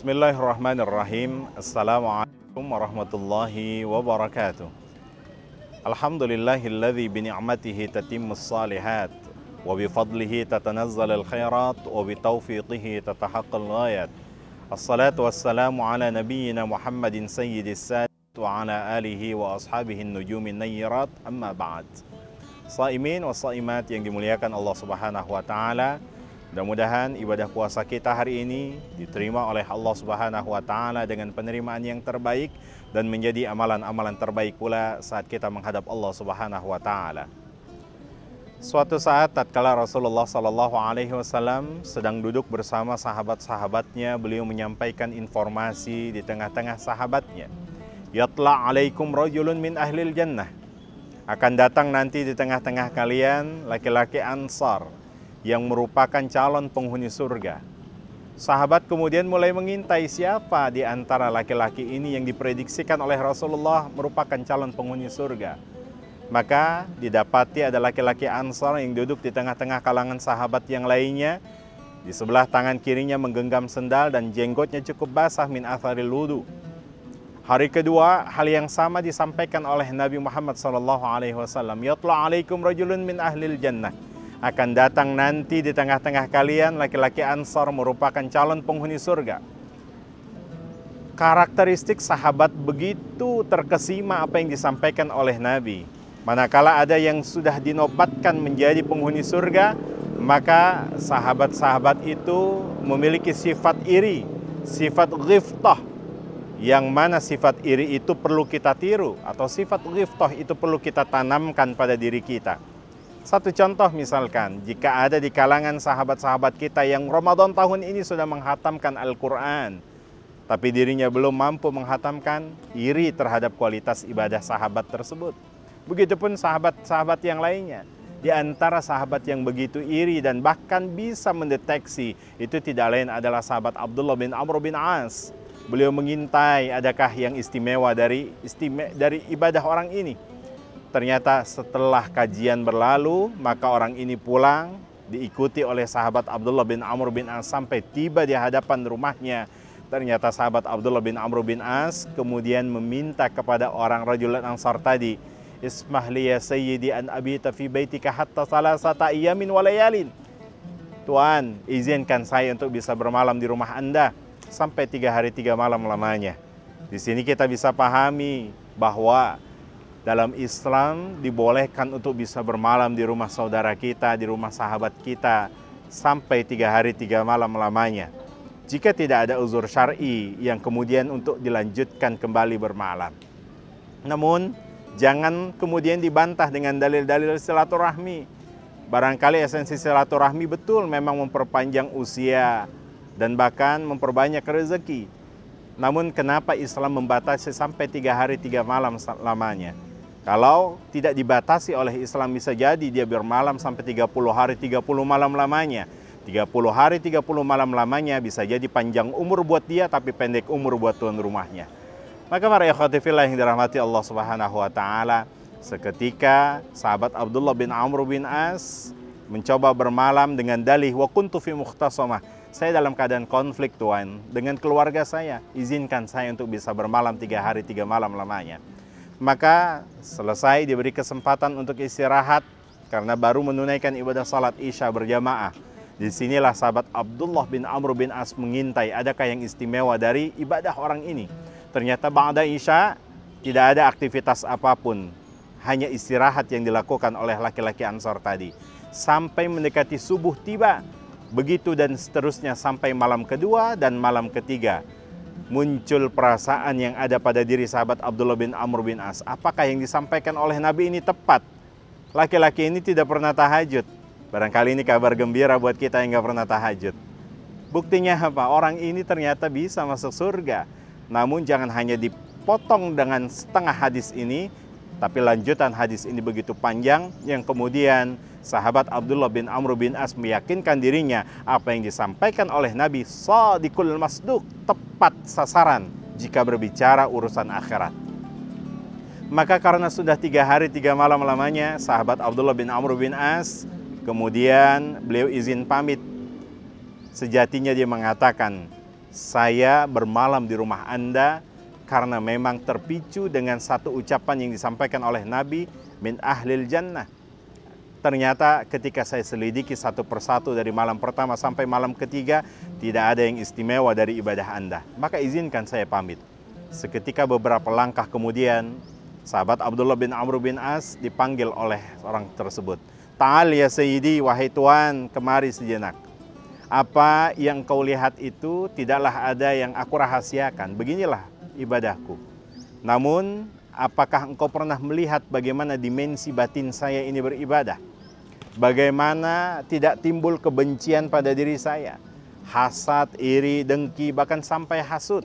Bismillahirrahmanirrahim. Assalamualaikum warahmatullahi wabarakatuh. Alhamdulillahilladzi bini'matihi tatimmus salihat wa bifadlihi tatanazzalul khairat wa bitaufiqihi tatahaqqal ghayat. Assalatu wassalamu ala nabiyyina Muhammadin sayyidis sadat wa ala alihi wa ashabihi nujumin nayyirat, amma ba'd. Shaimin wa shaimat yang dimuliakan Allah Subhanahu wa taala, mudah-mudahan ibadah puasa kita hari ini diterima oleh Allah Subhanahu wa taala dengan penerimaan yang terbaik dan menjadi amalan-amalan terbaik pula saat kita menghadap Allah Subhanahu wa taala. Suatu saat tatkala Rasulullah sallallahu alaihi wasallam sedang duduk bersama sahabat-sahabatnya, beliau menyampaikan informasi di tengah-tengah sahabatnya. Yatla alaikum rajulun min ahlil jannah. Akan datang nanti di tengah-tengah kalian laki-laki Ansar yang merupakan calon penghuni surga. Sahabat kemudian mulai mengintai siapa di antara laki-laki ini yang diprediksikan oleh Rasulullah merupakan calon penghuni surga. Maka didapati ada laki-laki Ansar yang duduk di tengah-tengah kalangan sahabat yang lainnya. Di sebelah tangan kirinya menggenggam sendal dan jenggotnya cukup basah min atharil wudu. Hari kedua, hal yang sama disampaikan oleh Nabi Muhammad SAW. Yatla alaikum rajulun min ahlil jannah. Akan datang nanti di tengah-tengah kalian laki-laki Ansar merupakan calon penghuni surga. Karakteristik sahabat begitu terkesima apa yang disampaikan oleh Nabi. Manakala ada yang sudah dinobatkan menjadi penghuni surga, maka sahabat-sahabat itu memiliki sifat iri, sifat ghiftah. Yang mana sifat iri itu perlu kita tiru, atau sifat ghiftah itu perlu kita tanamkan pada diri kita. Satu contoh misalkan, jika ada di kalangan sahabat-sahabat kita yang Ramadan tahun ini sudah menghatamkan Al-Quran, tapi dirinya belum mampu menghatamkan, iri terhadap kualitas ibadah sahabat tersebut. Begitupun sahabat-sahabat yang lainnya. Di antara sahabat yang begitu iri dan bahkan bisa mendeteksi, itu tidak lain adalah sahabat Abdullah bin Amr bin As. Beliau mengintai adakah yang istimewa dari ibadah orang ini. Ternyata setelah kajian berlalu, maka orang ini pulang, diikuti oleh sahabat Abdullah bin Amr bin As sampai tiba di hadapan rumahnya. Ternyata sahabat Abdullah bin Amr bin As kemudian meminta kepada orang rajulan Ansar tadi, Ismah li ya sayyidi an abita fi baitika hatta salasata ayamin wa layalin. Tuan, izinkan saya untuk bisa bermalam di rumah Anda sampai 3 hari 3 malam lamanya. Di sini kita bisa pahami bahwa dalam Islam dibolehkan untuk bisa bermalam di rumah saudara kita, di rumah sahabat kita sampai 3 hari 3 malam lamanya. Jika tidak ada uzur syar'i yang kemudian untuk dilanjutkan kembali bermalam. Namun jangan kemudian dibantah dengan dalil-dalil silaturahmi. Barangkali esensi silaturahmi betul memang memperpanjang usia dan bahkan memperbanyak rezeki. Namun kenapa Islam membatasi sampai 3 hari 3 malam lamanya? Kalau tidak dibatasi oleh Islam, bisa jadi dia bermalam sampai 30 hari 30 malam lamanya. 30 hari 30 malam lamanya bisa jadi panjang umur buat dia tapi pendek umur buat tuan rumahnya. Maka para ikhwati fillah yang dirahmati Allah Subhanahu wa taala, seketika sahabat Abdullah bin Amr bin As mencoba bermalam dengan dalih wa kuntu fi mukhtasamah. Saya dalam keadaan konflik tuan dengan keluarga saya, izinkan saya untuk bisa bermalam 3 hari 3 malam lamanya. Maka selesai diberi kesempatan untuk istirahat karena baru menunaikan ibadah salat Isya berjamaah. Disinilah sahabat Abdullah bin Amr bin As mengintai adakah yang istimewa dari ibadah orang ini. Ternyata ba'da Isya tidak ada aktivitas apapun, hanya istirahat yang dilakukan oleh laki-laki Ansar tadi. Sampai mendekati subuh tiba, begitu dan seterusnya sampai malam kedua dan malam ketiga. Muncul perasaan yang ada pada diri sahabat Abdullah bin Amr bin As. Apakah yang disampaikan oleh Nabi ini tepat? Laki-laki ini tidak pernah tahajud. Barangkali ini kabar gembira buat kita yang gak pernah tahajud. Buktinya apa? Orang ini ternyata bisa masuk surga. Namun jangan hanya dipotong dengan setengah hadis ini, tapi lanjutan hadis ini begitu panjang yang kemudian sahabat Abdullah bin Amr bin As meyakinkan dirinya apa yang disampaikan oleh Nabi Shadiqul Masduq, tepat sasaran jika berbicara urusan akhirat. Maka karena sudah 3 hari 3 malam lamanya, sahabat Abdullah bin Amr bin As kemudian beliau izin pamit. Sejatinya dia mengatakan, Saya bermalam di rumah Anda karena memang terpicu dengan satu ucapan yang disampaikan oleh Nabi, min ahlil jannah. Ternyata ketika saya selidiki satu persatu dari malam pertama sampai malam ketiga, tidak ada yang istimewa dari ibadah Anda. Maka izinkan saya pamit. Seketika beberapa langkah kemudian, sahabat Abdullah bin Amr bin As dipanggil oleh orang tersebut. Ta'al ya Sayyidi, wahai Tuan, kemari sejenak. Apa yang kau lihat itu tidaklah ada yang aku rahasiakan. Beginilah ibadahku. Namun, apakah engkau pernah melihat bagaimana dimensi batin saya ini beribadah? Bagaimana tidak timbul kebencian pada diri saya, hasad, iri, dengki, bahkan sampai hasut.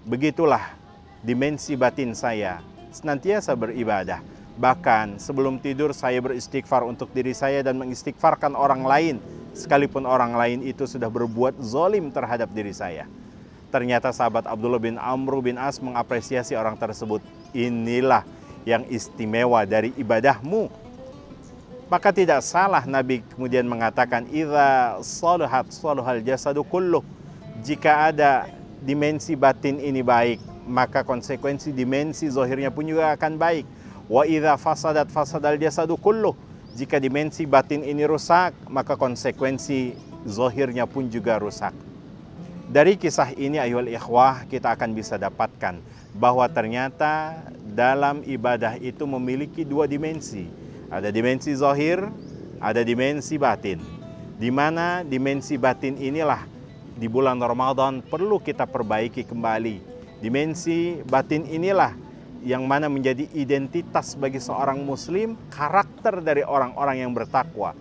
Begitulah dimensi batin saya, senantiasa beribadah. Bahkan sebelum tidur saya beristighfar untuk diri saya dan mengistighfarkan orang lain, sekalipun orang lain itu sudah berbuat zalim terhadap diri saya. Ternyata sahabat Abdullah bin Amr bin As mengapresiasi orang tersebut. Inilah yang istimewa dari ibadahmu. Maka tidak salah Nabi kemudian mengatakan, idza salahat salahal jasadu kulluh. Jika ada dimensi batin ini baik, maka konsekuensi dimensi zahirnya pun juga akan baik. Wa idza fasadat fasadal jasadu kulluh. Jika dimensi batin ini rusak, maka konsekuensi zahirnya pun juga rusak. Dari kisah ini ayuhal ikhwah, kita akan bisa dapatkan bahwa ternyata dalam ibadah itu memiliki dua dimensi. Ada dimensi zahir, ada dimensi batin. Di mana dimensi batin inilah di bulan Ramadan perlu kita perbaiki kembali. Dimensi batin inilah yang mana menjadi identitas bagi seorang muslim, karakter dari orang-orang yang bertakwa.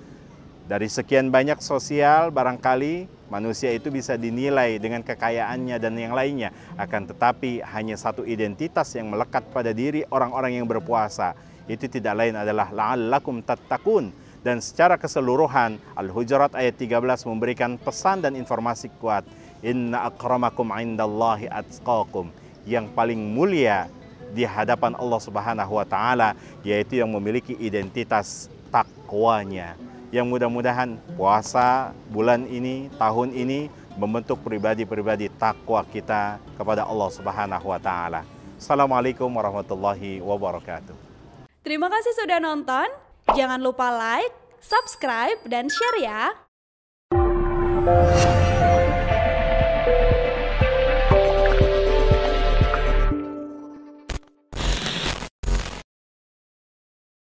Dari sekian banyak sosial, barangkali manusia itu bisa dinilai dengan kekayaannya dan yang lainnya. Akan tetapi hanya satu identitas yang melekat pada diri orang-orang yang berpuasa. Itu tidak lain adalah la'allakum tattaqun. Dan secara keseluruhan Al-Hujurat ayat 13 memberikan pesan dan informasi kuat. Inna akramakum indallahi atqakum. Yang paling mulia di hadapan Allah Subhanahu wa taala yaitu yang memiliki identitas takwanya. Yang mudah-mudahan puasa bulan ini, tahun ini membentuk pribadi-pribadi takwa kita kepada Allah Subhanahu wa taala. Assalamualaikum warahmatullahi wabarakatuh. Terima kasih sudah nonton. Jangan lupa like, subscribe, dan share ya.